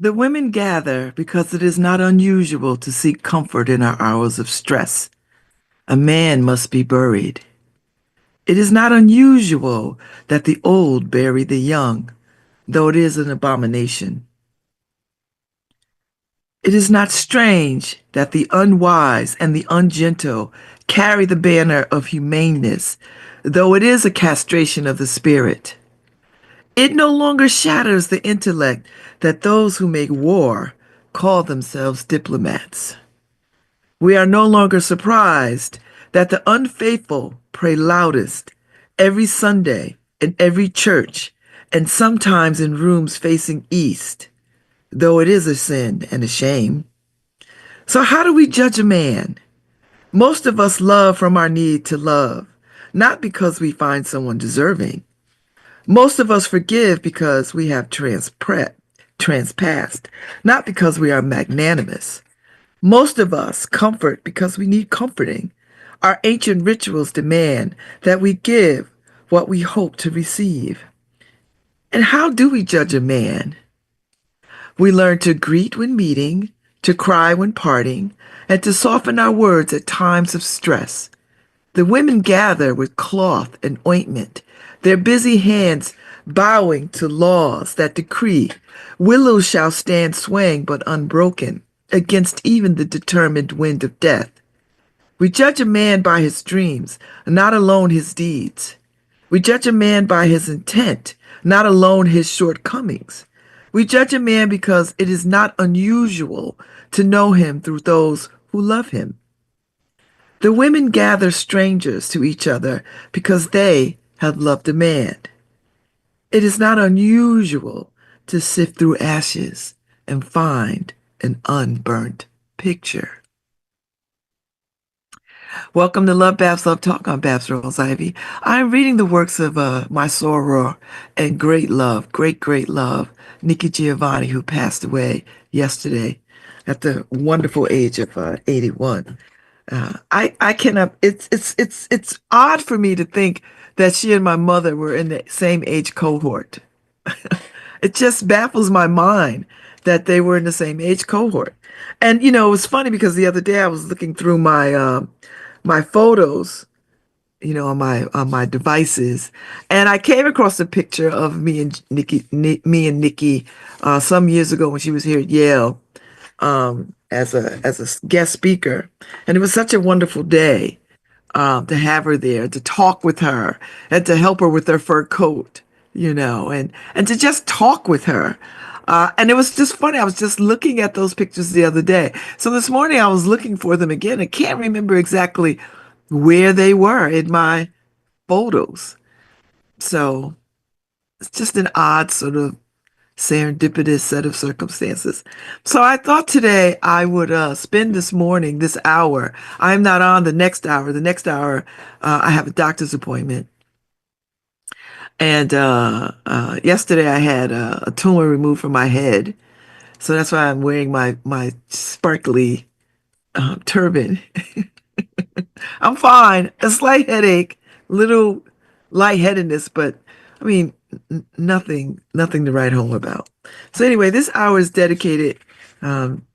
The women gather because it is not unusual to seek comfort in our hours of stress. A man must be buried. It is not unusual that the old bury the young, though it is an abomination. It is not strange that the unwise and the ungentle carry the banner of humaneness, though it is a castration of the spirit. It no longer shatters the intellect that those who make war call themselves diplomats. We are no longer surprised that the unfaithful pray loudest every Sunday in every church and sometimes in rooms facing east, though it is a sin and a shame. So, how do we judge a man? Most of us love from our need to love, not because we find someone deserving. Most of us forgive because we have transpassed, not because we are magnanimous. Most of us comfort because we need comforting. Our ancient rituals demand that we give what we hope to receive. And how do we judge a man? We learn to greet when meeting, to cry when parting, and to soften our words at times of stress. The women gather with cloth and ointment, their busy hands bowing to laws that decree willows shall stand swaying but unbroken against even the determined wind of death. We judge a man by his dreams, not alone his deeds. We judge a man by his intent, not alone his shortcomings. We judge a man because it is not unusual to know him through those who love him. The women gather strangers to each other because they have loved a man. It is not unusual to sift through ashes and find an unburnt picture. Welcome to LoveBabz, Love Talk. I'm Babz Rawls-Ivy. I'm reading the works of my soror and great love, Nikki Giovanni, who passed away yesterday at the wonderful age of 81. I cannot. It's odd for me to think that she and my mother were in the same age cohort. It just baffles my mind that they were in the same age cohort. And it was funny because the other day I was looking through my photos, on my devices, and I came across a picture of me and Nikki some years ago when she was here at Yale as a guest speaker, and it was such a wonderful day to have her there, to talk with her, and to help her with her fur coat, and to just talk with her. And it was just funny. I was just looking at those pictures the other day. So this morning I was looking for them again. I can't remember exactly where they were in my photos. So it's just an odd sort of serendipitous set of circumstances. So I thought today I would spend this morning, this hour. I'm not on the next hour. The next hour, I have a doctor's appointment. And yesterday I had a tumor removed from my head. So that's why I'm wearing my sparkly turban. I'm fine. A slight headache, little lightheadedness, but I mean, nothing to write home about. So anyway, this hour is dedicated um,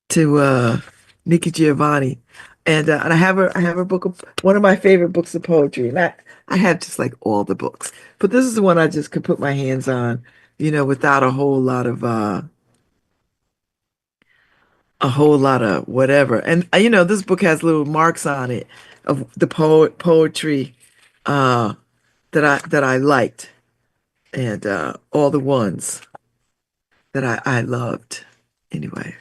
to Nikki Giovanni, and I have a book of one of my favorite books of poetry, and I have just like all the books, but this is the one I just could put my hands on, without a whole lot of whatever. And this book has little marks on it of the poetry uh, that I liked, and all the ones that I loved. Anyway,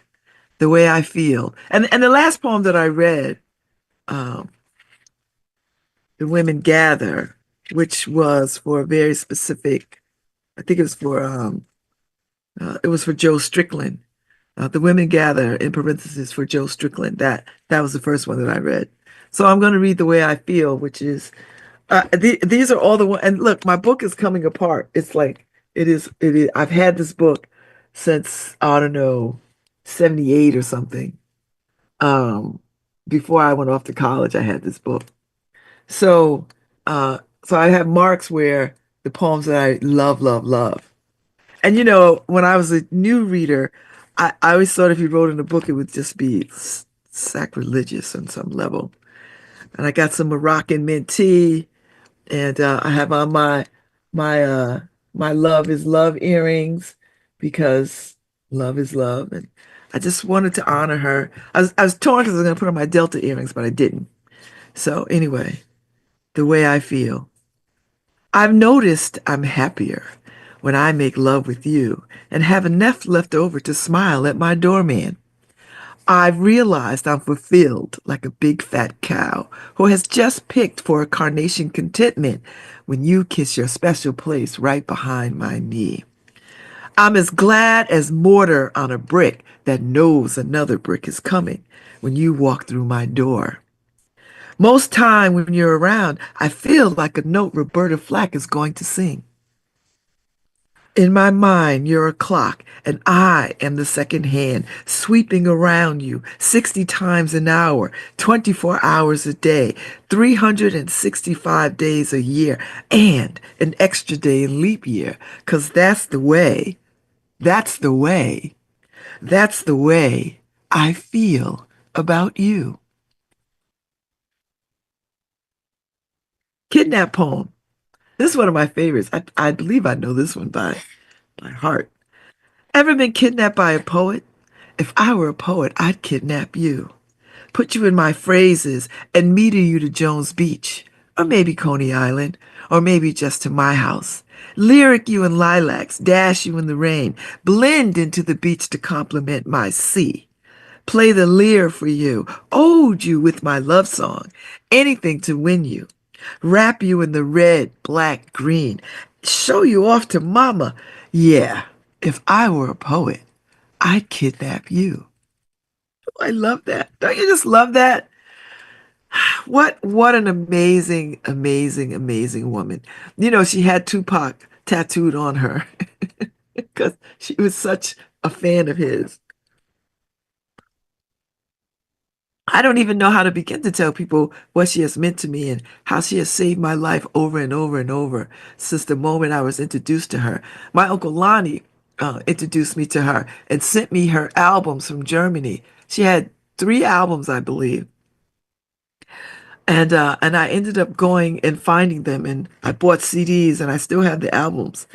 the way I feel, and the last poem that I read, um, "The Women Gather," which was for a very specific. I think it was for Joe Strickland. The Women Gather, in parentheses, for Joe Strickland. That was the first one that I read. So I'm going to read The Way I Feel, which is these are all the one. And look, my book is coming apart. It's like it is. I've had this book since, I don't know, 78 or something. Um, Before I went off to college, I had this book. So, so I have marks where the poems that I love, love, love. And when I was a new reader, I always thought if you wrote in a book, it would just be sacrilegious on some level. And I got some Moroccan mint tea, and I have on my my love is love earrings because love is love, and I just wanted to honor her. I was torn because I was going to put on my Delta earrings, but I didn't. So anyway, the way I feel. I've noticed I'm happier when I make love with you and have enough left over to smile at my doorman. I've realized I'm fulfilled like a big fat cow who has just picked for a carnation contentment when you kiss your special place right behind my knee. I'm as glad as mortar on a brick that knows another brick is coming when you walk through my door. Most time when you're around, I feel like a note Roberta Flack is going to sing. In my mind, you're a clock, and I am the second hand, sweeping around you 60 times an hour, 24 hours a day, 365 days a year, and an extra day in leap year, 'cause that's the way, that's the way I feel about you. Kidnap poem. This is one of my favorites. I believe I know this one by heart. Ever been kidnapped by a poet? If I were a poet, I'd kidnap you, put you in my phrases, and meter you to Jones Beach, or maybe Coney Island, or maybe just to my house. Lyric you in lilacs, dash you in the rain, blend into the beach to complement my sea. Play the lyre for you, ode you with my love song, anything to win you. Wrap you in the red, black, green, show you off to mama. Yeah, if I were a poet, I'd kidnap you. I love that. Don't you just love that? What an amazing, amazing, amazing woman. She had Tupac tattooed on her because she was such a fan of his. I don't even know how to begin to tell people what she has meant to me and how she has saved my life over and over and over since the moment I was introduced to her. My Uncle Lonnie introduced me to her and sent me her albums from Germany. She had 3 albums, I believe. And I ended up going and finding them, and I bought CDs, and I still have the albums.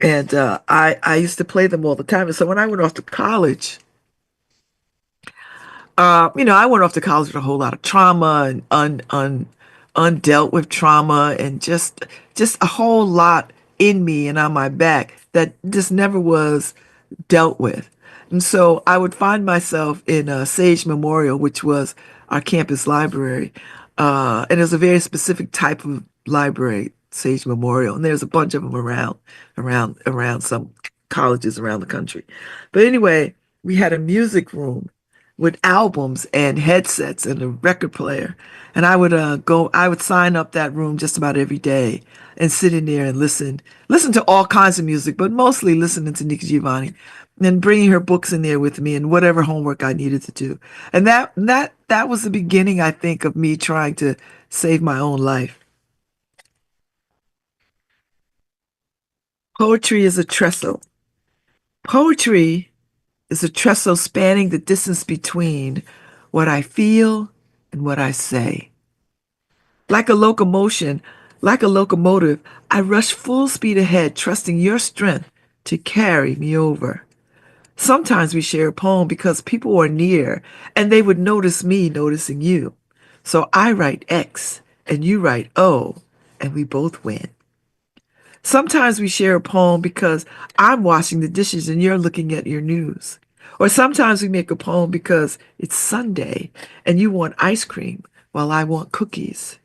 And I used to play them all the time. And so when I went off to college, I went off to college with a whole lot of trauma and undealt with trauma, and just a whole lot in me and on my back that just never was dealt with. And so I would find myself in Sage Memorial, which was our campus library. And it was a very specific type of library, Sage Memorial. And there's a bunch of them around some colleges around the country. But anyway, we had a music room with albums and headsets and a record player. And I would sign up that room just about every day and sit in there and listen to all kinds of music, but mostly listening to Nikki Giovanni and bringing her books in there with me and whatever homework I needed to do. And that was the beginning, I think, of me trying to save my own life. Poetry is a trestle. Poetry is a trestle spanning the distance between what I feel and what I say. Like a locomotion, like a locomotive, I rush full speed ahead, trusting your strength to carry me over. Sometimes we share a poem because people are near and they would notice me noticing you. So I write X and you write O and we both win. Sometimes we share a poem because I'm washing the dishes and you're looking at your news. Or sometimes we make a poem because it's Sunday and you want ice cream while I want cookies.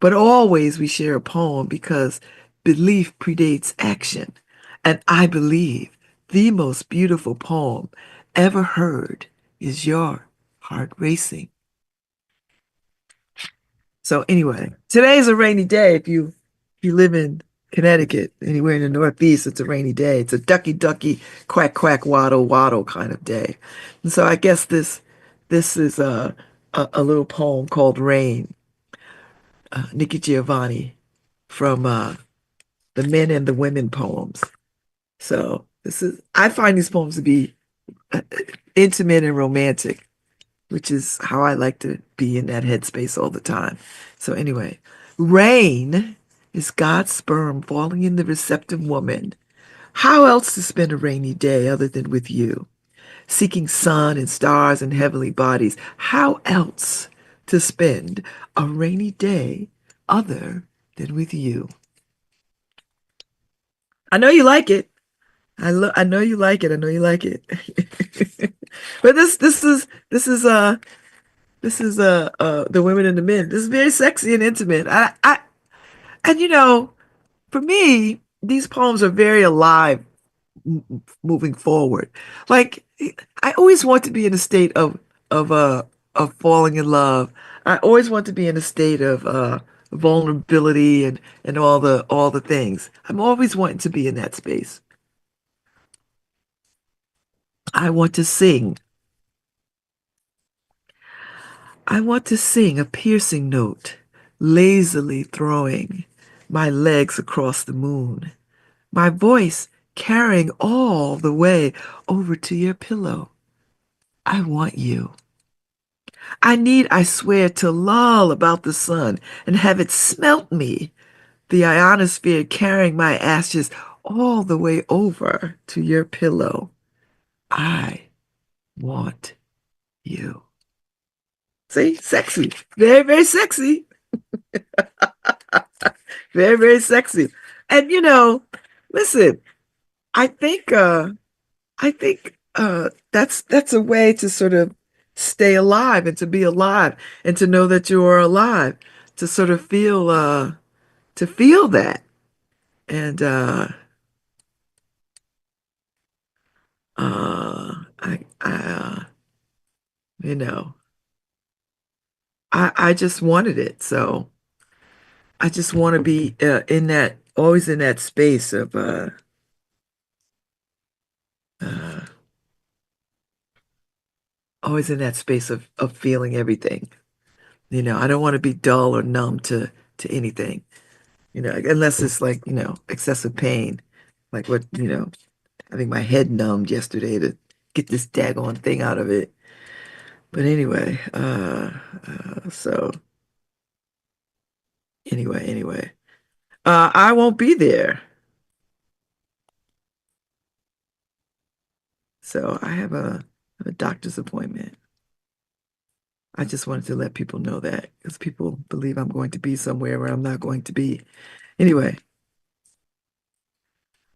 But always we share a poem because belief predates action. And I believe the most beautiful poem ever heard is your heart racing. So anyway, today is a rainy day. If you live in Connecticut, anywhere in the Northeast, it's a rainy day. It's a ducky ducky, quack quack, waddle waddle kind of day. And so I guess this is a little poem called Rain, Nikki Giovanni from the men and the women poems. So I find these poems to be intimate and romantic, which is how I like to be in that headspace all the time. So anyway, rain is God's sperm falling in the receptive woman. How else to spend a rainy day other than with you? Seeking sun and stars and heavenly bodies. How else to spend a rainy day other than with you? I know you like it. I know you like it. I know you like it. But this is the women and the men. This is very sexy and intimate. I and for me, these poems are very alive moving forward. Like I always want to be in a state of uh of falling in love. I always want to be in a state of vulnerability and all the things. I'm always wanting to be in that space. I want to sing. I want to sing a piercing note, lazily throwing my legs across the moon, my voice carrying all the way over to your pillow. I want you. I need, I swear, to lull about the sun and have it smelt me, the ionosphere carrying my ashes all the way over to your pillow. I want you. See, sexy. Very, very sexy. Very, very sexy. And listen, I think that's a way to sort of stay alive and to be alive and to know that you are alive, to sort of feel that. And you know, I just wanted it. So I just want to be in that, always in that space of uh always in that space of feeling everything. I don't want to be dull or numb to anything, unless it's like, excessive pain. Like what, I think my head numbed yesterday to get this daggone thing out of it. But anyway, so anyway. I won't be there. So I have a doctor's appointment. I just wanted to let people know that because people believe I'm going to be somewhere where I'm not going to be. Anyway,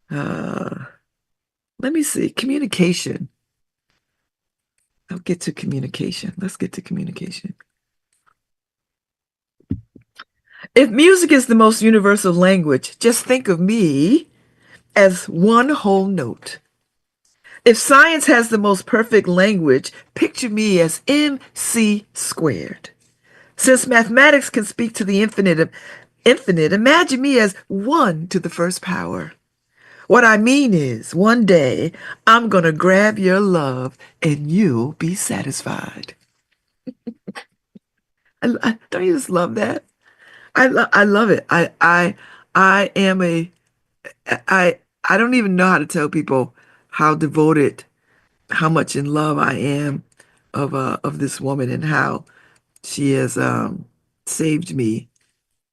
uh, let me see. Communication. I'll get to communication. Let's get to communication. If music is the most universal language, just think of me as one whole note. If science has the most perfect language, picture me as MC squared. Since mathematics can speak to the infinite, imagine me as 1 to the first power. What I mean is, one day I'm gonna grab your love and you'll be satisfied. Don't you just love that? I love it. I am a I don't even know how to tell people how devoted, how much in love I am of this woman and how she has saved me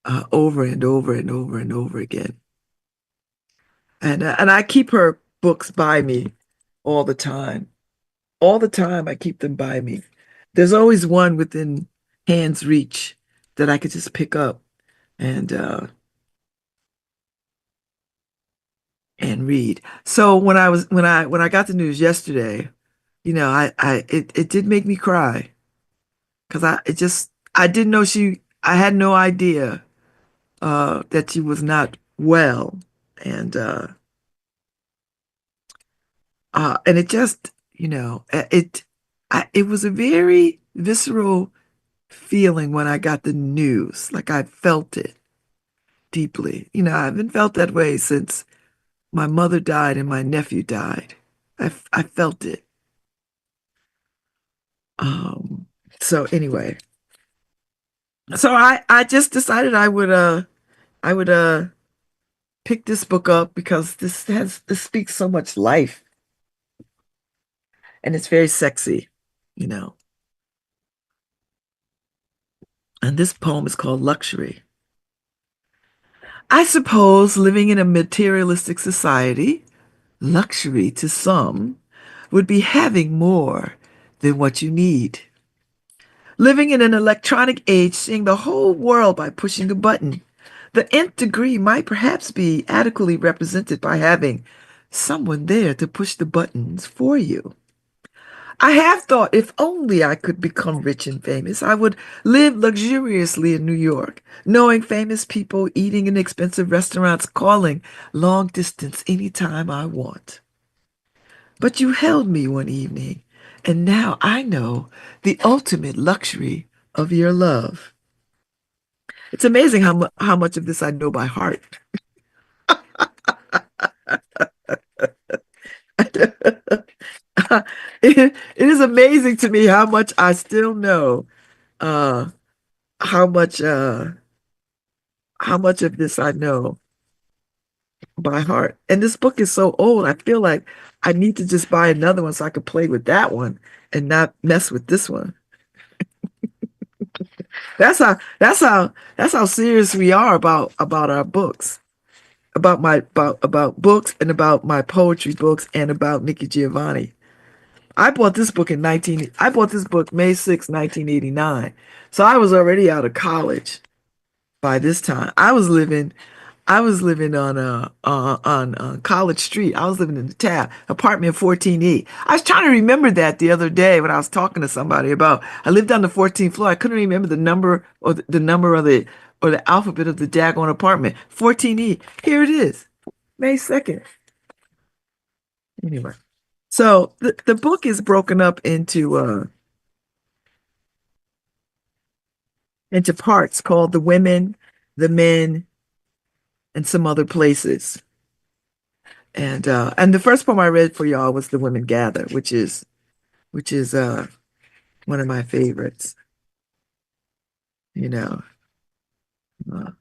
over and over and over and over again. And I keep her books by me all the time. All the time I keep them by me. There's always one within hand's reach that I could just pick up and uh and read. So when I got the news yesterday, it did make me cry because I didn't know I had no idea that she was not well. And and it just, it was a very visceral feeling when I got the news. Like I felt it deeply. I haven't felt that way since my mother died and my nephew died. I felt it. Um, so anyway, so I just decided I would picked this book up because this speaks so much life and it's very sexy, you know. And this poem is called Luxury. I suppose living in a materialistic society, luxury to some would be having more than what you need. Living in an electronic age, seeing the whole world by pushing a button. The nth degree might perhaps be adequately represented by having someone there to push the buttons for you. I have thought if only I could become rich and famous, I would live luxuriously in New York, knowing famous people, eating in expensive restaurants, calling long distance anytime I want. But you held me one evening, and now I know the ultimate luxury of your love. It's amazing how much of this I know by heart. It is amazing to me how much I still know, uh, how much uh, how much of this I know by heart. And this book is so old, I feel like I need to just buy another one so I could play with that one and not mess with this one. That's how serious we are about our books, about books and about my poetry books and about Nikki Giovanni. I bought this book May 6, 1989. So I was already out of college by this time. I was living on College Street. I was living in the tab, apartment 14E. I was trying to remember that the other day when I was talking to somebody about I lived on the 14th floor. I couldn't remember the number or the number or the alphabet of the daggone apartment. 14E. Here it is. May 2nd. Anyway. So the book is broken up into parts called The Women, The Men, and some other places. And the first poem I read for y'all was The Women Gather, which is one of my favorites, you know. Uh,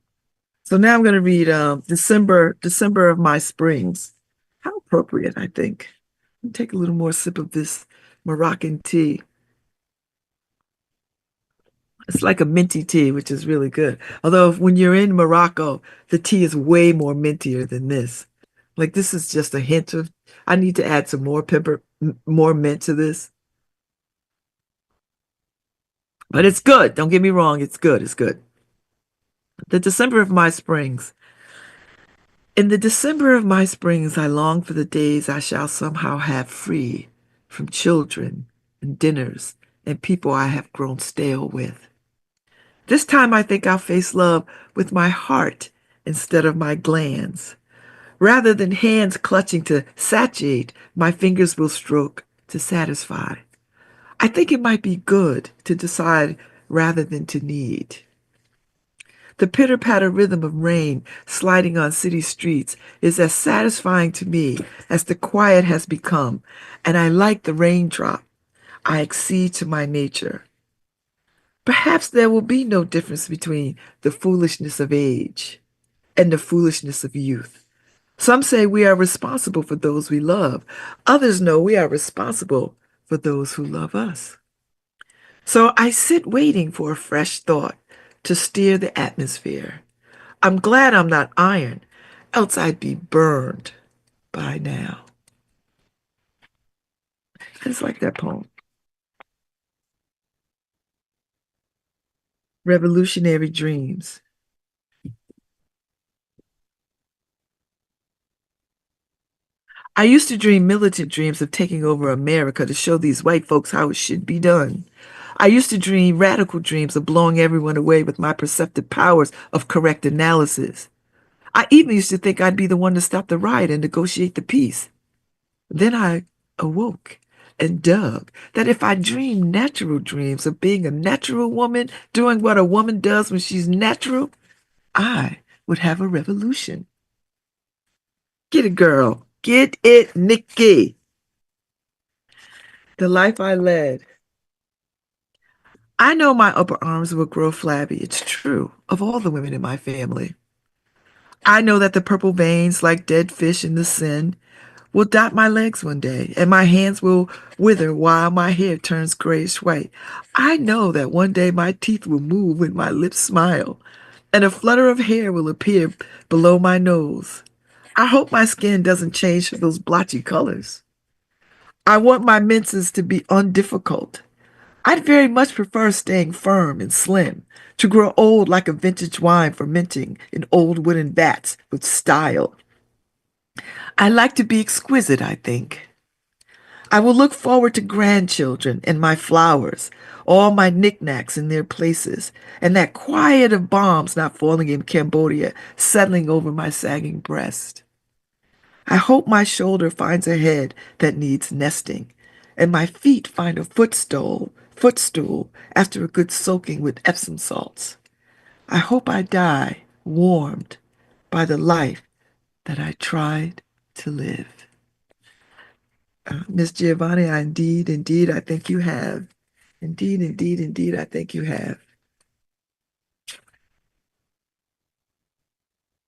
so now I'm gonna read December of My Springs. How appropriate, I think. Take a little more sip of this Moroccan tea. It's like a minty tea, which is really good. Although when you're in Morocco, the tea is way more mintier than this. Like this is just a hint of, I need to add some more pepper, more mint to this. But it's good. Don't get me wrong. It's good. It's good. The December of my springs. In the December of my springs, I long for the days I shall somehow have free from children and dinners and people I have grown stale with. This time I think I'll face love with my heart instead of my glands. Rather than hands clutching to satiate, my fingers will stroke to satisfy. I think it might be good to decide rather than to need. The pitter-patter rhythm of rain sliding on city streets is as satisfying to me as the quiet has become, and I like the raindrop. I accede to my nature. Perhaps there will be no difference between the foolishness of age and the foolishness of youth. Some say we are responsible for those we love. Others know we are responsible for those who love us. So I sit waiting for a fresh thought to steer the atmosphere. I'm glad I'm not iron, else I'd be burned by now. I just like that poem. Revolutionary Dreams. I used to dream militant dreams of taking over America to show these white folks how it should be done. I used to dream radical dreams of blowing everyone away with my perceptive powers of correct analysis. I even used to think I'd be the one to stop the riot and negotiate the peace. Then I awoke and dug that if I dreamed natural dreams of being a natural woman, doing what a woman does when she's natural, I would have a revolution. Get it, girl. Get it, Nikki. The life I led. I know my upper arms will grow flabby. It's true of all the women in my family. I know that the purple veins, like dead fish in the Seine, will dot my legs one day, and my hands will wither while my hair turns grayish white. I know that one day my teeth will move when my lips smile, and a flutter of hair will appear below my nose. I hope my skin doesn't change to those blotchy colors. I want my menses to be undifficult. I'd very much prefer staying firm and slim, to grow old like a vintage wine fermenting in old wooden vats with style. I like to be exquisite, I think. I will look forward to grandchildren and my flowers, all my knickknacks in their places, and that quiet of bombs not falling in Cambodia settling over my sagging breast. I hope my shoulder finds a head that needs nesting, and my feet find a footstool after a good soaking with Epsom salts. I hope I die warmed by the life that I tried to live. Miss Giovanni, indeed, I think you have. Indeed, I think you have.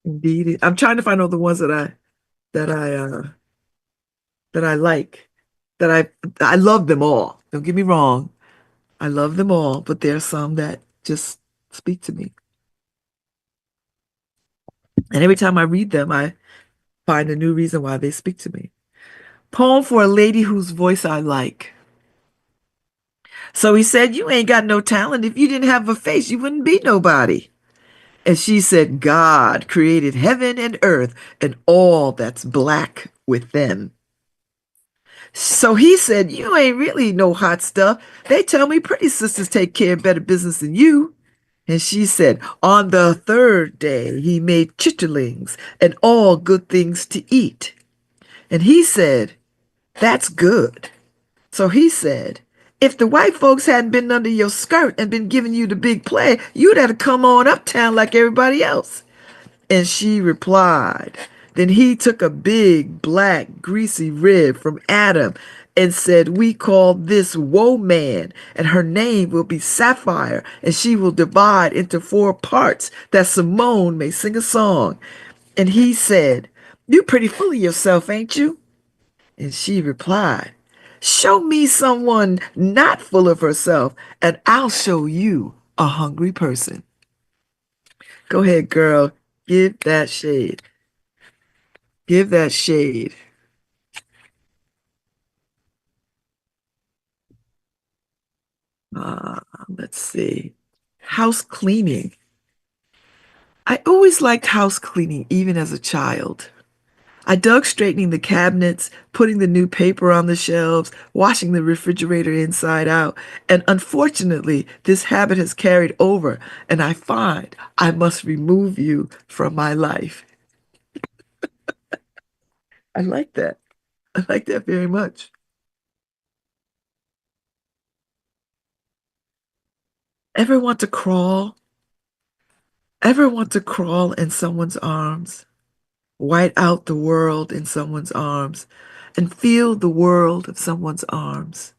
Indeed, I'm trying to find all the ones that I that I like. That I love them all. Don't get me wrong. I love them all, but there are some that just speak to me. And every time I read them, I find a new reason why they speak to me. Poem for a lady whose voice I like. So he said, "You ain't got no talent. If you didn't have a face, you wouldn't be nobody." And she said, "God created heaven and earth and all that's black with them." So he said, "You ain't really no hot stuff. They tell me pretty sisters take care of better business than you." And she said, "On the third day, he made chitterlings and all good things to eat." And he said, "That's good." So he said, "If the white folks hadn't been under your skirt and been giving you the big play, you'd have to come on uptown like everybody else." And she replied, "Then he took a big, black, greasy rib from Adam and said, 'We call this Woe Man, and her name will be Sapphire, and she will divide into four parts that Simone may sing a song.' And he said, 'You pretty full of yourself, ain't you?' And she replied, 'Show me someone not full of herself, and I'll show you a hungry person.'" Go ahead, girl. Give that shade. Give that shade. Uh, let's see. House cleaning. I always liked house cleaning, even as a child. I dug straightening the cabinets, putting the new paper on the shelves, washing the refrigerator inside out. And unfortunately, this habit has carried over, and I find I must remove you from my life. I like that. I like that very much. Ever want to crawl? Ever want to crawl in someone's arms? White out the world in someone's arms and feel the world of someone's arms.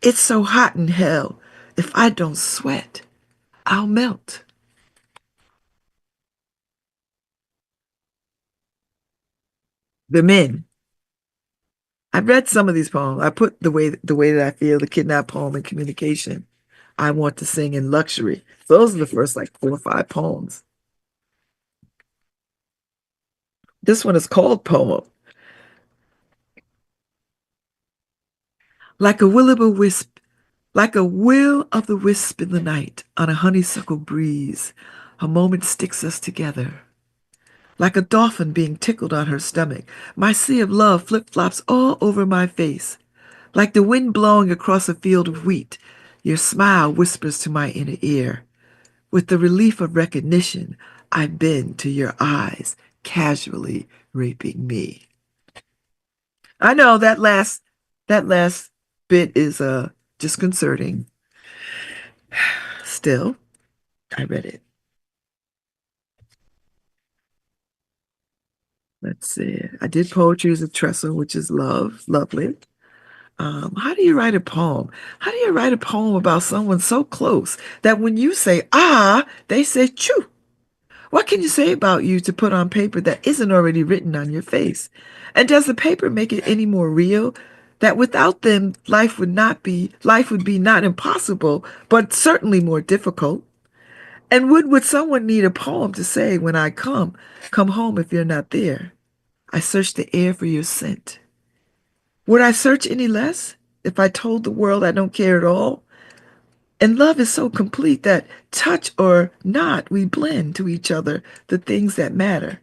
It's so hot in hell. If I don't sweat, I'll melt. The men. I read some of these poems. I put the way that I feel, the kidnap poem and communication. I want to sing in luxury. Those are the first like 4 or 5 poems. This one is called Poem. Like a will o' the wisp, like a will of the wisp in the night on a honeysuckle breeze, a moment sticks us together. Like a dolphin being tickled on her stomach, my sea of love flip-flops all over my face. Like the wind blowing across a field of wheat, your smile whispers to my inner ear. With the relief of recognition, I bend to your eyes, casually raping me. I know that last bit is disconcerting. Still, I read it. Let's see. I did poetry as a trestle, which is lovely. How do you write a poem? How do you write a poem about someone so close that when you say ah, they say choo? What can you say about you to put on paper that isn't already written on your face? And does the paper make it any more real that without them, life would be not impossible, but certainly more difficult? And would someone need a poem to say when I come home if you're not there? I search the air for your scent. Would I search any less if I told the world I don't care at all? And love is so complete that touch or not, we blend to each other the things that matter.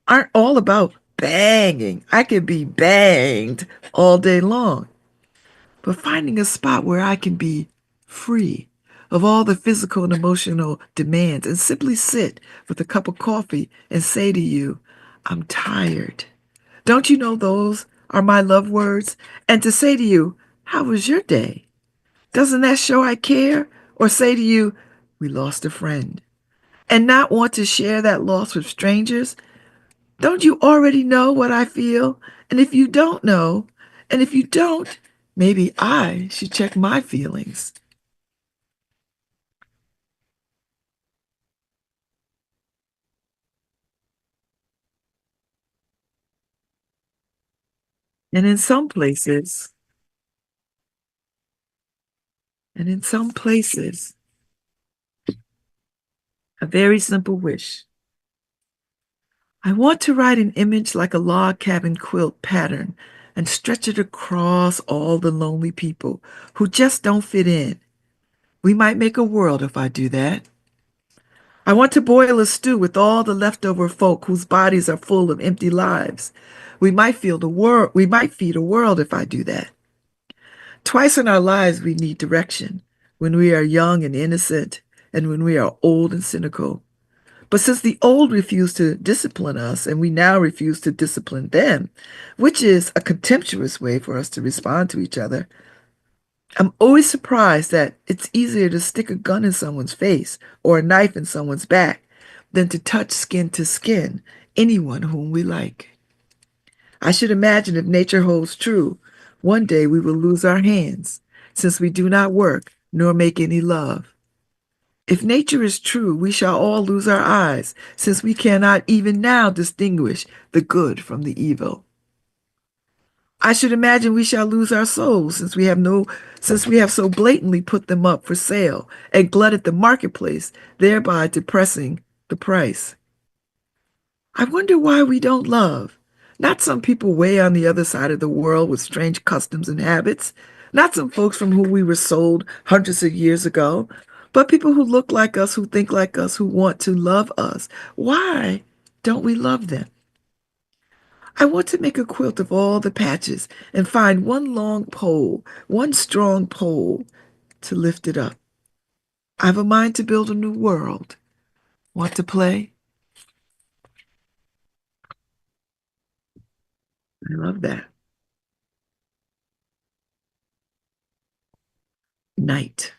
Aren't all about banging. I could be banged all day long, but finding a spot where I can be free of all the physical and emotional demands and simply sit with a cup of coffee and say to you, I'm tired. Don't you know those are my love words? And to say to you, how was your day? Doesn't that show I care? Or say to you, we lost a friend. And not want to share that loss with strangers? Don't you already know what I feel? And if you don't know, and if you don't, maybe I should check my feelings. And in some places, and in some places, a very simple wish. I want to write an image like a log cabin quilt pattern and stretch it across all the lonely people who just don't fit in. We might make a world if I do that. I want to boil a stew with all the leftover folk whose bodies are full of empty lives. We might feed a world if I do that. Twice in our lives we need direction, when we are young and innocent, and when we are old and cynical. But since the old refuse to discipline us and we now refuse to discipline them, which is a contemptuous way for us to respond to each other, I'm always surprised that it's easier to stick a gun in someone's face or a knife in someone's back than to skin anyone whom we like. I should imagine if nature holds true, one day we will lose our hands, since we do not work nor make any love. If nature is true, we shall all lose our eyes, since we cannot even now distinguish the good from the evil. I should imagine we shall lose our souls, since we have so blatantly put them up for sale and glutted the marketplace, thereby depressing the price. I wonder why we don't love. Not some people way on the other side of the world with strange customs and habits, not some folks from whom we were sold hundreds of years ago, but people who look like us, who think like us, who want to love us. Why don't we love them? I want to make a quilt of all the patches and find one long pole, one strong pole to lift it up. I have a mind to build a new world. Want to play? I love that. Night.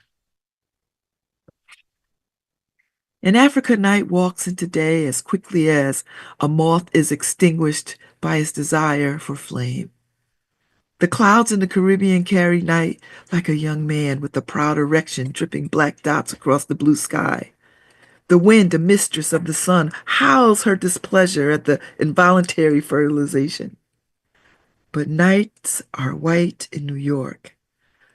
In Africa, night walks into day as quickly as a moth is extinguished by its desire for flame. The clouds in the Caribbean carry night like a young man with a proud erection dripping black dots across the blue sky. The wind, a mistress of the sun, howls her displeasure at the involuntary fertilization. But nights are white in New York.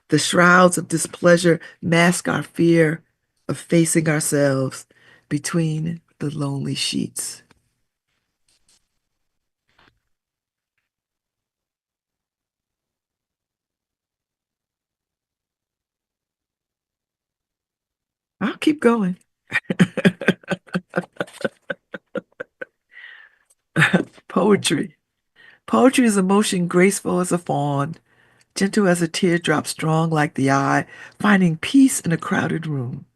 The shrouds of displeasure mask our fear of facing ourselves between the lonely sheets. I'll keep going. Poetry. Poetry is a motion graceful as a fawn, gentle as a teardrop, strong like the eye, finding peace in a crowded room.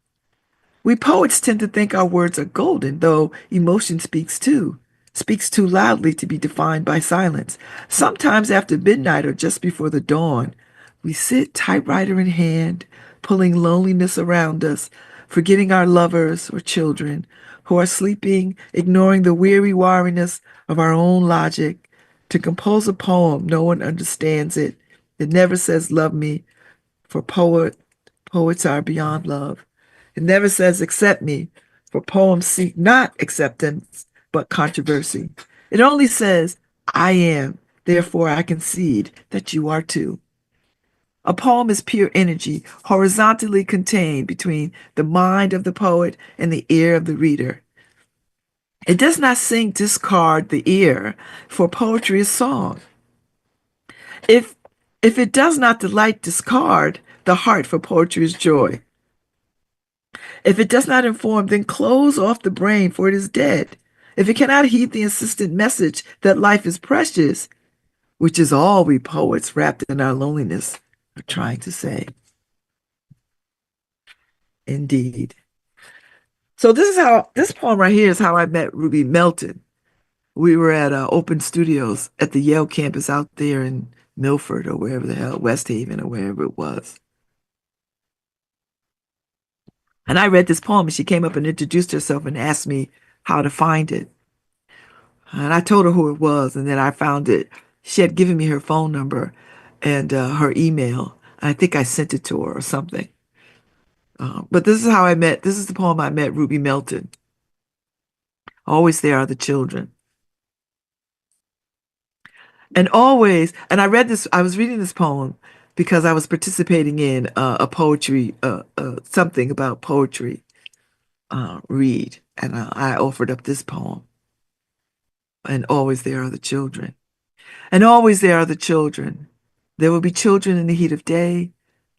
We poets tend to think our words are golden, though emotion speaks too loudly to be defined by silence. Sometimes after midnight or just before the dawn, we sit typewriter in hand, pulling loneliness around us, forgetting our lovers or children who are sleeping, ignoring the weary wariness of our own logic, to compose a poem. No one understands it. It never says love me, for poets are beyond love. It never says accept me, For poems seek not acceptance, but controversy. It only says, I am, therefore I concede that you are too. A poem is pure energy, horizontally contained between the mind of the poet and the ear of the reader. It does not sing discard the ear, for poetry is song. If if it does not delight discard the heart, for poetry is joy. If it does not inform, then close off the brain, for it is dead. If it cannot heed the insistent message that life is precious, which is all we poets wrapped in our loneliness are trying to say. Indeed. So this poem right here is how I met Ruby Melton. We were at Open Studios at the Yale campus out there in Milford or wherever the hell, West Haven or wherever it was. And I read this poem and she came up and introduced herself and asked me how to find it. And I told her who it was, and then I found it. She had given me her phone number and her email. I think I sent it to her or something. But this is the poem I met Ruby Melton. Always there are the children. And always, and I was reading this poem because I was participating in a poetry, something about poetry read. And I offered up this poem. And always there are the children. And always there are the children. There will be children in the heat of day.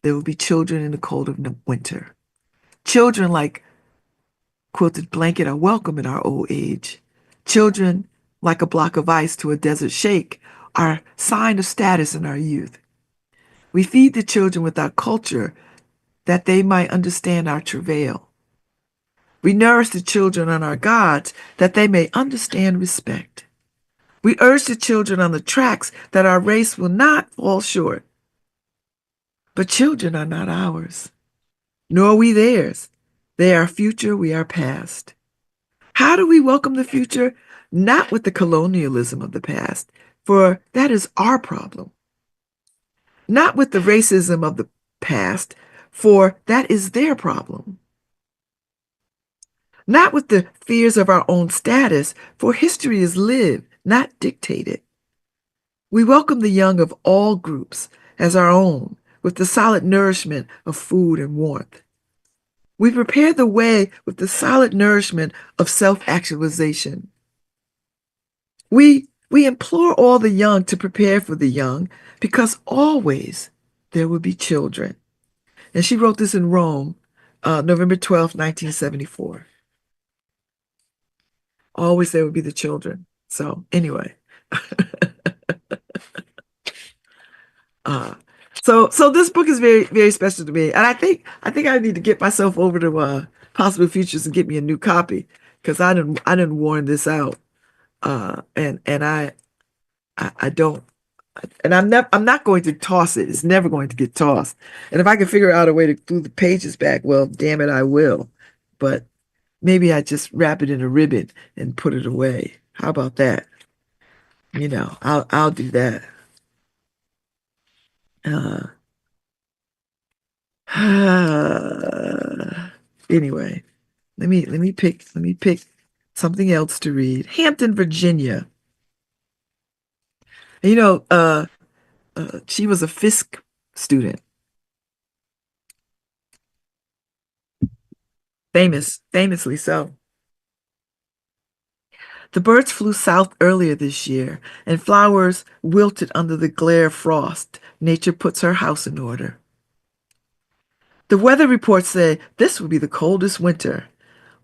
There will be children in the cold of winter. Children like quilted blanket are welcome in our old age. Children like a block of ice to a desert shake are sign of status in our youth. We feed the children with our culture that they might understand our travail. We nourish the children on our gods that they may understand respect. We urge the children on the tracks that our race will not fall short. But children are not ours, nor are we theirs. They are future, we are past. How do we welcome the future? Not with the colonialism of the past, for that is our problem. Not with the racism of the past, for that is their problem. Not with the fears of our own status, for history is lived, not dictated. We welcome the young of all groups as our own, with the solid nourishment of food and warmth. We prepare the way with the solid nourishment of self-actualization. We implore all the young to prepare for the young, because always there will be children. And she wrote this in Rome, November 12th, 1974. Always there will be the children. So anyway. uh, so this book is very, very special to me. And I think I need to get myself over to Possible Futures and get me a new copy, because I didn't warn this out. And I don't, and I'm not going to toss it. It's never going to get tossed. And if I can figure out a way to glue the pages back, well, damn it, I will. But maybe I just wrap it in a ribbon and put it away. How about that? I'll do that. Uh, anyway, let me pick something else to read. Hampton, Virginia. You know, she was a Fisk student, famously so. The birds flew south earlier this year, and flowers wilted under the glare of frost. Nature puts her house in order. The weather reports say this will be the coldest winter.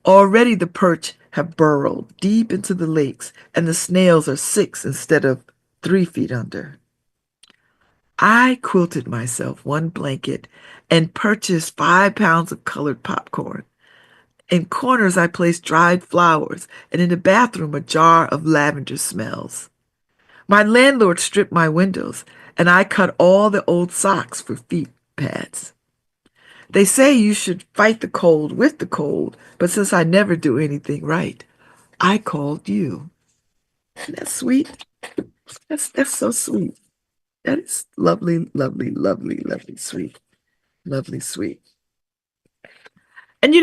Already the perch have burrowed deep into the lakes, and the snails are 6 instead of 3 feet under. I quilted myself one blanket and purchased 5 pounds of colored popcorn. In corners, I placed dried flowers, and in the bathroom, a jar of lavender smells. My landlord stripped my windows, and I cut all the old socks for feet pads. They say you should fight the cold with the cold, but since I never do anything right, I called you. Isn't that sweet? That's so sweet. That is lovely, lovely, lovely, lovely, sweet. Lovely, sweet. And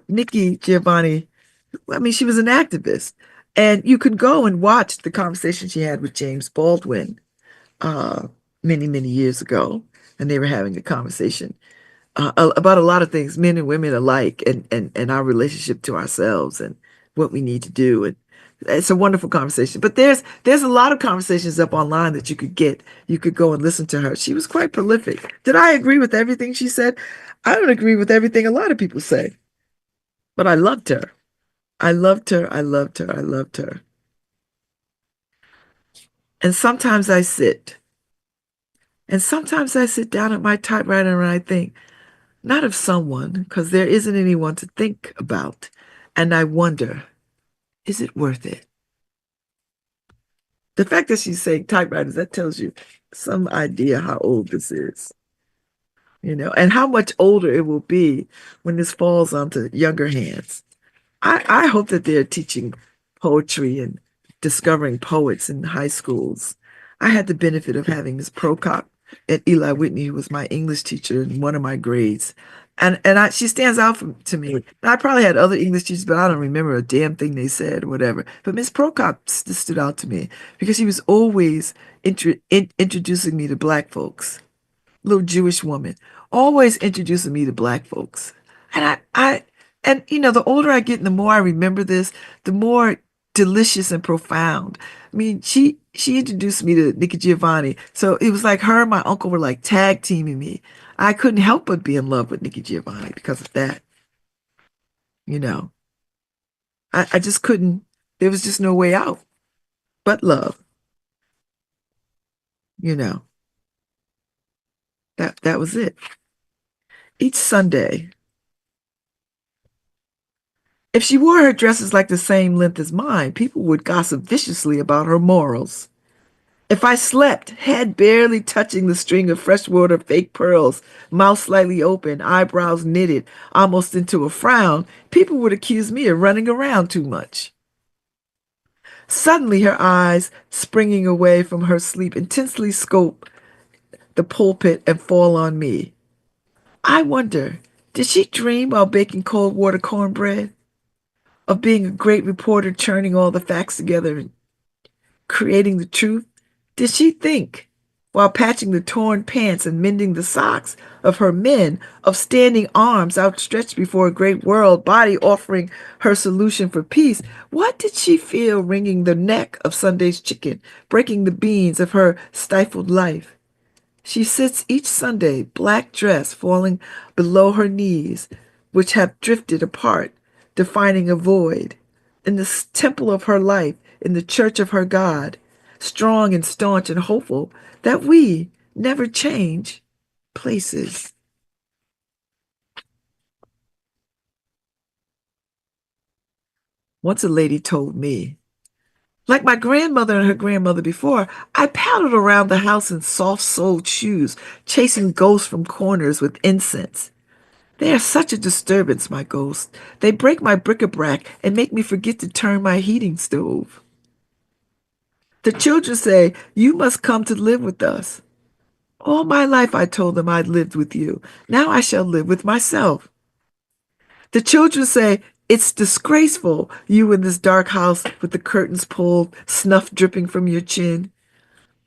Nikki Giovanni, I mean, she was an activist. And you could go and watch the conversation she had with James Baldwin uh, many, many years ago. And they were having a conversation about a lot of things, men and women alike, and our relationship to ourselves and what we need to do. And it's a wonderful conversation. But there's a lot of conversations up online that you could get. You could go and listen to her. She was quite prolific. Did I agree with everything she said? I don't agree with everything a lot of people say, but I loved her. I loved her. I loved her. I loved her. And sometimes I sit, and sometimes I sit down at my typewriter and I think, not of someone, because there isn't anyone to think about. And I wonder, is it worth it? The fact that she's saying typewriters, that tells you some idea how old this is, and how much older it will be when this falls onto younger hands. I hope that they're teaching poetry and discovering poets in high schools. I had the benefit of having Miss Prokop at Eli Whitney, who was my English teacher in one of my grades. And she stands out to me. And I probably had other English teachers, but I don't remember a damn thing they said or whatever. But Miss Prokop stood out to me because she was always introducing me to black folks, little Jewish woman, always introducing me to black folks. And the older I get and the more I remember this, the more delicious and profound. I mean, she introduced me to Nikki Giovanni. So it was like her and my uncle were like tag teaming me. I couldn't help but be in love with Nikki Giovanni because of that. You know, I just couldn't, there was just no way out but love, you know, that was it. Each Sunday, if she wore her dresses like the same length as mine, people would gossip viciously about her morals. If I slept, head barely touching the string of freshwater fake pearls, mouth slightly open, eyebrows knitted almost into a frown, people would accuse me of running around too much. Suddenly, her eyes, springing away from her sleep, intensely scope the pulpit and fall on me. I wonder, did she dream while baking cold water cornbread? Of being a great reporter, churning all the facts together and creating the truth? Did she think, while patching the torn pants and mending the socks of her men, of standing arms outstretched before a great world body offering her solution for peace? What did she feel wringing the neck of Sunday's chicken, breaking the beans of her stifled life? She sits each Sunday, black dress falling below her knees, which have drifted apart, defining a void, in the temple of her life, in the church of her God, strong and staunch and hopeful that we never change places. Once a lady told me, like my grandmother and her grandmother before, I paddled around the house in soft-soled shoes, chasing ghosts from corners with incense. They are such a disturbance, my ghosts. They break my bric-a-brac and make me forget to turn my heating stove. The children say, you must come to live with us. All my life I told them I'd lived with you. Now I shall live with myself. The children say, it's disgraceful, you in this dark house with the curtains pulled, snuff dripping from your chin.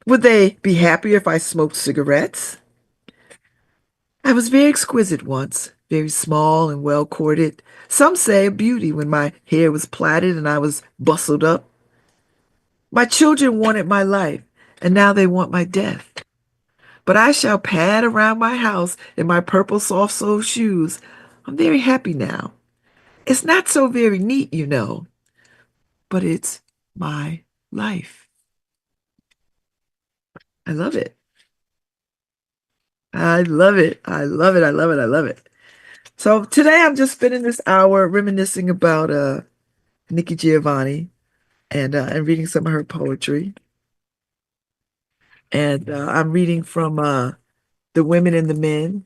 Would they be happier if I smoked cigarettes? I was very exquisite once, very small and well corded. Some say a beauty when my hair was plaited and I was bustled up. My children wanted my life, and now they want my death. But I shall pad around my house in my purple soft-soled shoes. I'm very happy now. It's not so very neat, but it's my life. I love it. I love it. I love it. I love it. I love it. So today I'm just spending this hour reminiscing about Nikki Giovanni and reading some of her poetry. And I'm reading from The Women and the Men.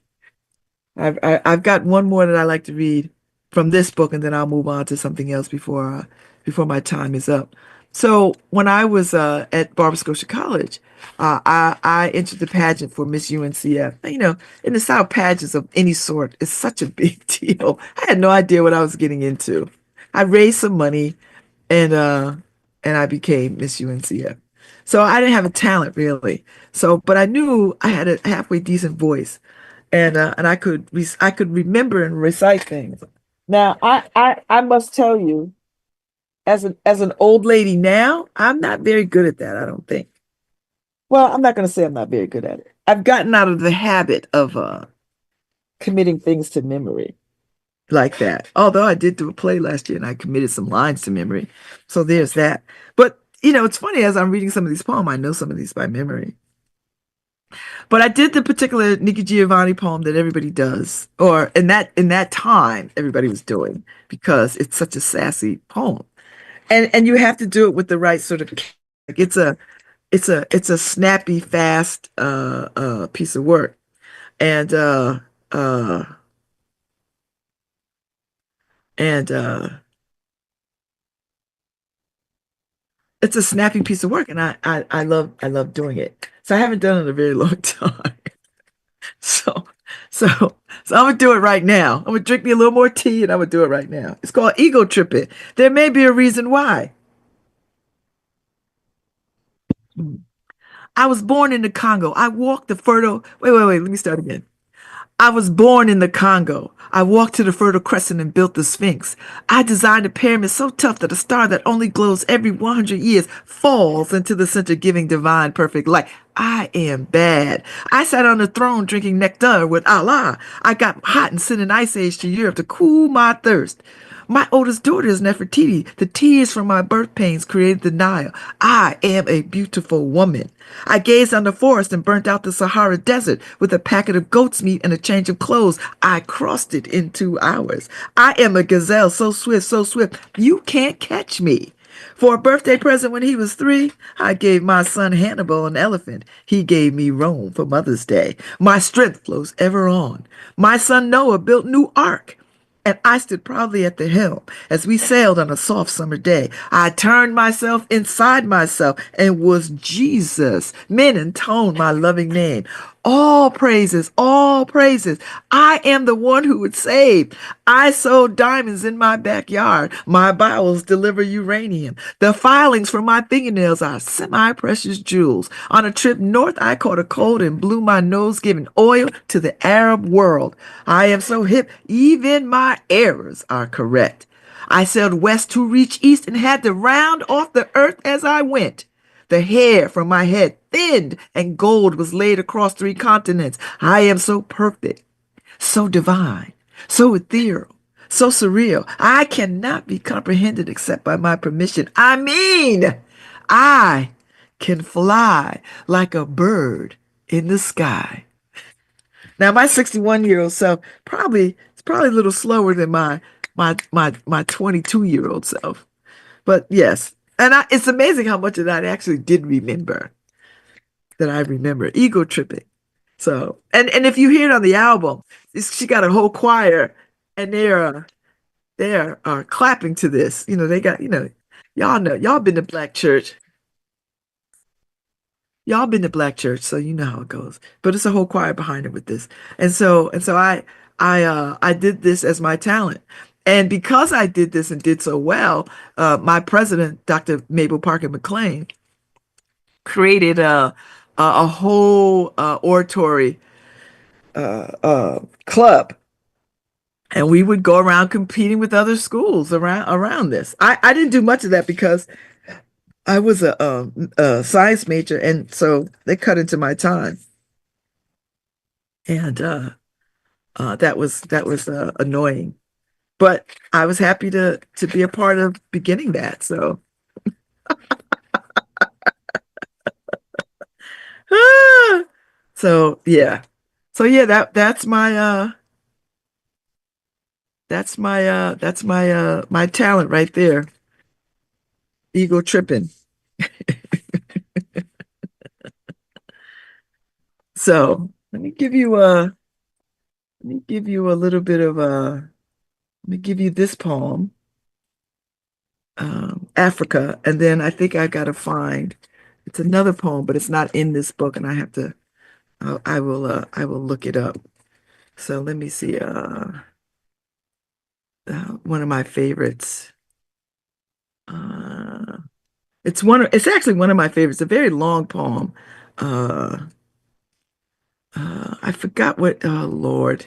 I've got one more that I like to read from this book, and then I'll move on to something else before my time is up. So when I was at Barber Scotia College, I entered the pageant for Miss UNCF. In the South, pageants of any sort is such a big deal. I had no idea what I was getting into. I raised some money and I became Miss UNCF. So I didn't have a talent really. So, but I knew I had a halfway decent voice, and I could remember and recite things. Now, I must tell you, as an old lady now, I'm not very good at that, I don't think. Well, I'm not going to say I'm not very good at it. I've gotten out of the habit of committing things to memory like that. Although I did do a play last year and I committed some lines to memory. So there's that. But it's funny as I'm reading some of these poems, I know some of these by memory. But I did the particular Nikki Giovanni poem that everybody does, or in that time everybody was doing because it's such a sassy poem. And you have to do it with the right sort of like it's a snappy, fast piece of work. And uh and it's a snappy piece of work, and I love doing it. So I haven't done it in a very long time. So so so I'm gonna do it right now. I'm gonna drink me a little more tea, and I'm gonna do it right now. It's called ego tripping. There may be a reason why. I was born in the Congo. I walked the fertile. Wait. Let me start again. I was born in the Congo. I walked to the Fertile Crescent and built the Sphinx. I designed a pyramid so tough that a star that only glows every 100 years falls into the center, giving divine perfect light. I am bad. I sat on the throne drinking nectar with Allah. I got hot and sent an ice age to Europe to cool my thirst. My oldest daughter is Nefertiti. The tears from my birth pains created the Nile. I am a beautiful woman. I gazed on the forest and burnt out the Sahara Desert with a packet of goat's meat and a change of clothes. I crossed it in 2 hours. I am a gazelle so swift, you can't catch me. For a birthday present when he was 3, I gave my son Hannibal an elephant. He gave me Rome for Mother's Day. My strength flows ever on. My son Noah built new ark. And I stood proudly at the helm as we sailed on a soft summer day. I turned myself inside myself and was Jesus. Men intoned my loving name. All praises, all praises. I am the one who would save. I sowed diamonds in my backyard. My bowels deliver uranium. The filings from my fingernails are semi-precious jewels. On a trip north, I caught a cold and blew my nose, giving oil to the Arab world. I am so hip, even my errors are correct. I sailed west to reach east and had to round off the earth as I went. The hair from my head thinned and gold was laid across 3 continents. I am so perfect, so divine, so ethereal, so surreal. I cannot be comprehended except by my permission. I mean, I can fly like a bird in the sky. Now, my 61-year-old self it's probably a little slower than my 22-year-old self. But yes, it's amazing how much of that I actually did remember that I remember. Ego tripping. So, and if you hear it on the album, she got a whole choir, and they are clapping to this. They got y'all been to black church. Y'all been to black church, so you know how it goes. But it's a whole choir behind it with this. And so I did this as my talent. And because I did this and did so well, my president, Dr. Mabel Parker McLean, created a whole oratory club, and we would go around competing with other schools around this. I didn't do much of that because I was a science major, and so they cut into my time, and that was annoying. But I was happy to be a part of beginning that. So, so yeah, that's my talent right there. Ego tripping. So let me give you a little bit of let me give you this poem, Africa, and then I think I gotta find it's another poem, but it's not in this book, and I have to I will look it up. So let me see. one of my favorites. Uh, it's actually one of my favorites. A very long poem. Uh, I forgot what, oh Lord,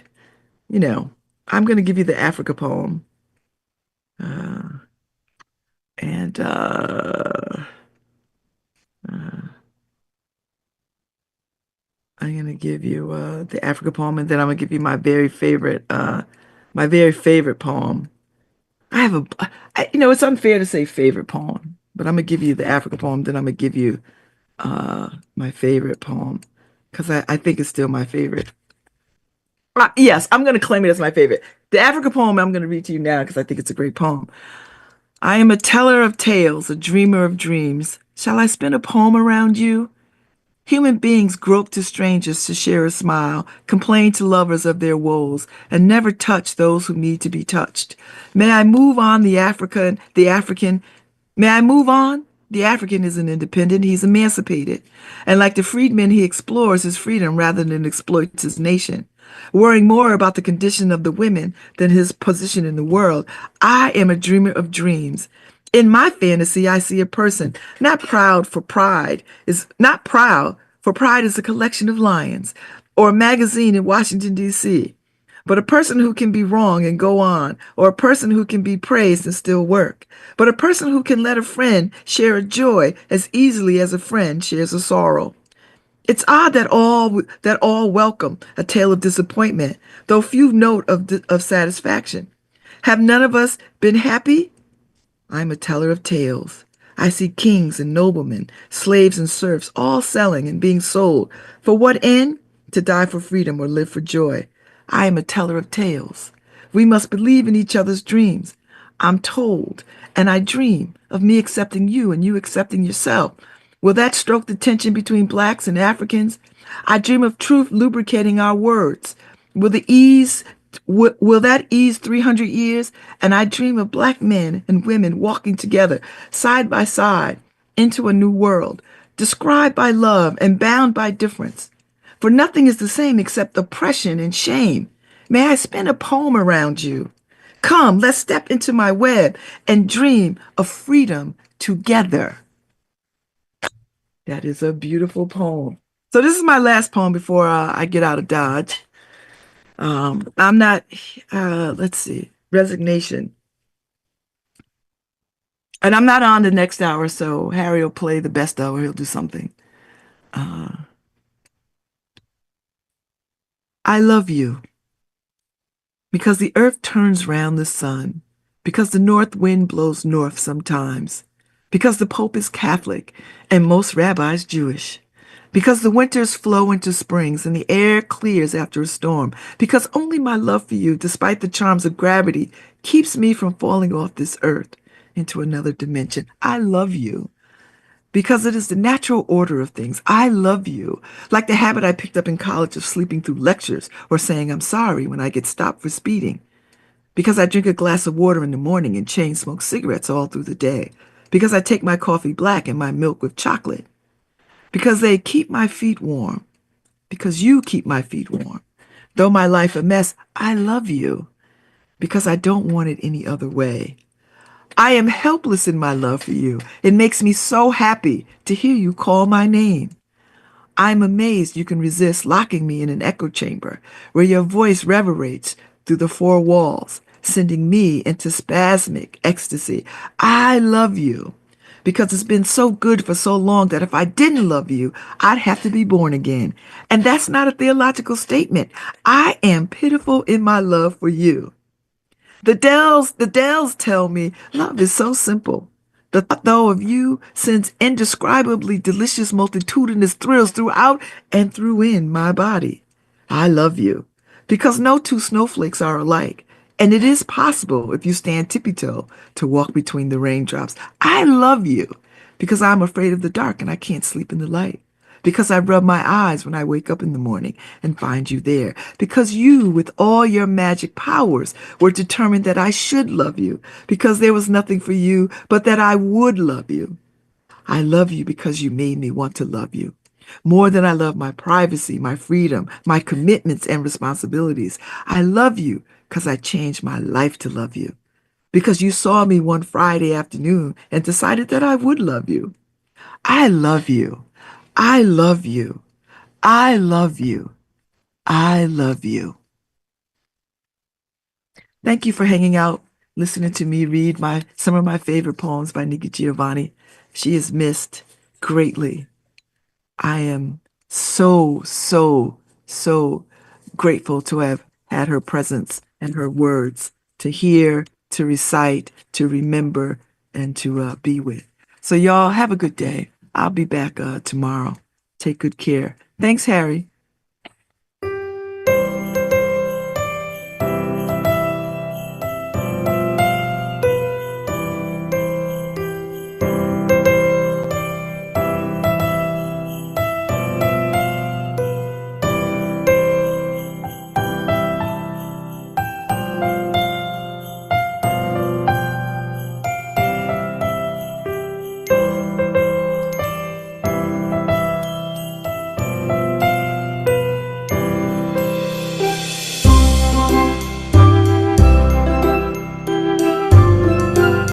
you know, I'm going to give you the Africa poem. Uh, and uh, I'm going to give you the Africa poem, and then I'm going to give you my very favorite poem. I have it's unfair to say favorite poem, but I'm going to give you the Africa poem, then I'm going to give you my favorite poem because I think it's still my favorite. Yes, I'm going to claim it as my favorite. The Africa poem I'm going to read to you now because I think it's a great poem. I am a teller of tales, a dreamer of dreams. Shall I spin a poem around you? Human beings grope to strangers to share a smile, complain to lovers of their woes, and never touch those who need to be touched. May I move on the African? May I move on? The African isn't independent, he's emancipated. And like the freedman, he explores his freedom rather than exploits his nation. Worrying more about the condition of the women than his position in the world, I am a dreamer of dreams. In my fantasy, I see a person not proud, for pride is a collection of lions, or a magazine in Washington, D.C., but a person who can be wrong and go on, or a person who can be praised and still work, but a person who can let a friend share a joy as easily as a friend shares a sorrow. It's odd that all welcome a tale of disappointment, though few note of satisfaction. Have none of us been happy? I'm a teller of tales. I see kings and noblemen, slaves and serfs, all selling and being sold. For what end? To die for freedom or live for joy. I am a teller of tales. We must believe in each other's dreams. I'm told, and I dream of me accepting you and you accepting yourself. Will that stroke the tension between blacks and Africans? I dream of truth lubricating our words. Will the ease will that ease 300 years? And I dream of black men and women walking together, side by side, into a new world, described by love and bound by difference. For nothing is the same except oppression and shame. May I spin a poem around you? Come, let's step into my web and dream of freedom together. That is a beautiful poem. So this is my last poem before I get out of Dodge. I'm not, let's see, resignation. And I'm not on the next hour, so Harry will play the best hour. He'll do something. Uh, I love you because the earth turns round the sun, because the north wind blows north sometimes, because the Pope is Catholic and most rabbis Jewish, because the winters flow into springs and the air clears after a storm, because only my love for you, despite the charms of gravity, keeps me from falling off this earth into another dimension. I love you because it is the natural order of things. I love you, like the habit I picked up in college of sleeping through lectures or saying I'm sorry when I get stopped for speeding, because I drink a glass of water in the morning and chain smoke cigarettes all through the day, because I take my coffee black and my milk with chocolate, because they keep my feet warm, because you keep my feet warm. Though my life a mess, I love you because I don't want it any other way. I am helpless in my love for you. It makes me so happy to hear you call my name. I'm amazed you can resist locking me in an echo chamber where your voice reverberates through the four walls, sending me into spasmic ecstasy. I love you because it's been so good for so long that if I didn't love you, I'd have to be born again. And that's not a theological statement. I am pitiful in my love for you. The Dells tell me love is so simple. The thought, though, of you sends indescribably delicious multitudinous thrills throughout and through in my body. I love you because no two snowflakes are alike. And it is possible if you stand tippy-toe to walk between the raindrops. I love you because I'm afraid of the dark and I can't sleep in the light. Because I rub my eyes when I wake up in the morning and find you there. Because you, with all your magic powers, were determined that I should love you. Because there was nothing for you but that I would love you. I love you because you made me want to love you. More than I love my privacy, my freedom, my commitments and responsibilities. I love you because I changed my life to love you. Because you saw me one Friday afternoon and decided that I would love you. I love you. I love you. I love you. I love you. Thank you for hanging out, listening to me read some of my favorite poems by Nikki Giovanni. She is missed greatly. I am so grateful to have had her presence and her words to hear, to recite, to remember, and to be with. So, y'all, have a good day. I'll be back tomorrow. Take good care. Thanks, Harry.